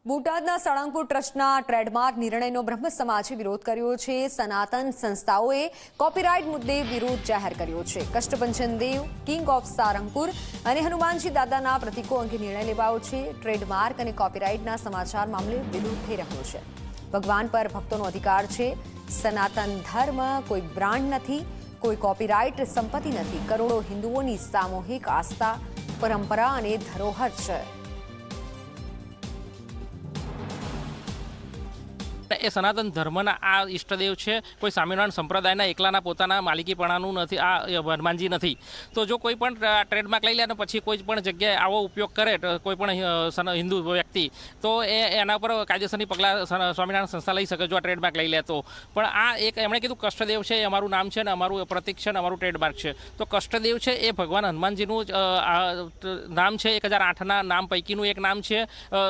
બોટાદના સાળંગપુર ટ્રસ્ટના ટ્રેડમાર્ક નિર્ણયનો બ્રહ્મ સમાજે વિરોધ કર્યો છે। સનાતન સંસ્થાઓએ કોપીરાઇટ મુદ્દે વિરોધ જાહેર કર્યો છે। કષ્ટભંજન દેવ, કિંગ ઓફ સારંગપુર અને હનુમાનજી દાદાના પ્રતીકો અંગે નિર્ણય લેવાયો છે। ટ્રેડમાર્ક અને કોપીરાઇટના સમાચાર મામલે વિરોધ થઈ રહ્યો છે। ભગવાન પર ભક્તોનો અધિકાર છે। સનાતન ધર્મ કોઈ બ્રાન્ડ નથી, કોઈ કોપીરાઇટ સંપત્તિ નથી। કરોડો હિન્દુઓની સામૂહિક આસ્થા, પરંપરા અને ધરોહર છે। એ સનાતન ધર્મના આ ઈષ્ટદેવ છે। કોઈ સ્વામિનારાયણ સંપ્રદાયના એકલાના પોતાના માલિકીપણાનું નથી, આ હનુમાનજી નથી। તો જો કોઈ પણ ટ્રેડમાર્ક લઈ લે અને પછી કોઈ પણ જગ્યાએ આવો ઉપયોગ કરે કોઈ પણ હિન્દુ વ્યક્તિ, તો એના પર કાયદેસરની પગલાં સ્વામિનારાયણ સંસ્થા લઈ શકે જો આ ટ્રેડમાર્ક લઈ લે તો। પણ આ એક એમણે કીધું કષ્ટદેવ છે એ અમારું નામ છે અને અમારું પ્રતીક છે અને અમારું ટ્રેડમાર્ક છે। તો કષ્ટદેવ છે એ ભગવાન હનુમાનજીનું નામ છે। 1008ના નામ પૈકીનું એક નામ છે।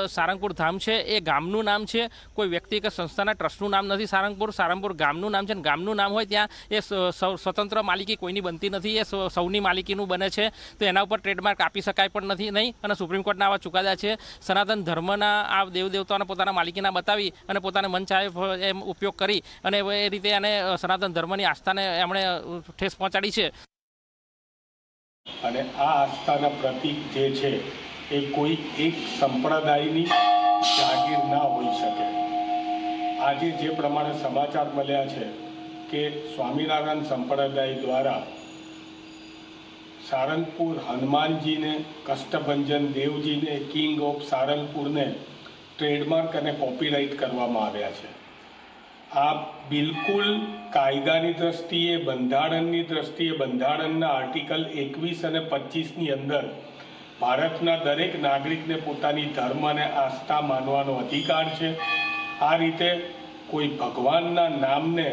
સારંગપુર ધામ છે એ ગામનું નામ છે, કોઈ વ્યક્તિ કે સંસ્થાના ટ્રસ્ટનું નામ નથી। સારંગપુર ગામનું નામ છે। ગામનું નામ હોય ત્યાં એ સ્વતંત્ર માલિકી કોઈની બનતી નથી, એ સૌની માલિકીનું બને છે। તો એના ઉપર ટ્રેડમાર્ક આપી શકાય પણ નહીં। અને સુપ્રીમ કોર્ટના આવા ચુકાદા છે। સનાતન ધર્મના આ દેવદેવતાઓને પોતાના માલિકીના બતાવી અને પોતાને મન ચાહે એમ ઉપયોગ કરી અને એ રીતે એને સનાતન ધર્મની આસ્થાને એમણે ઠેસ પહોંચાડી છે। અને આ આસ્થાના પ્રતીક જે છે એ કોઈ એક સંપ્રદાયની જાગીર ના હોઈ શકે। આજે જે પ્રમાણે સમાચાર મળ્યા છે કે સ્વામિનારાયણ સંપ્રદાય દ્વારા સારંગપુર હનુમાનજીને, કષ્ટભંજન દેવજીને, કિંગ ઓફ સારંગપુરને ટ્રેડમાર્ક અને કોપીરાઇટ કરવામાં આવ્યા છે। આ બિલકુલ કાયદાની દ્રષ્ટિએ, બંધારણની દ્રષ્ટિએ, બંધારણના આર્ટિકલ 21 અને 25ની અંદર ભારતના દરેક નાગરિકને પોતાની ધર્મ અને આસ્થા માનવાનો અધિકાર છે। આ રીતે કોઈ ભગવાનના નામને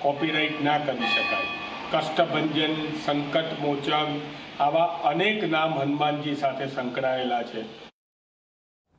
કોપીરાઇટ ના કરી શકાય। કષ્ટભંજન, સંકટ મોચન આવા અનેક નામ હનુમાનજી સાથે સંકળાયેલા છે।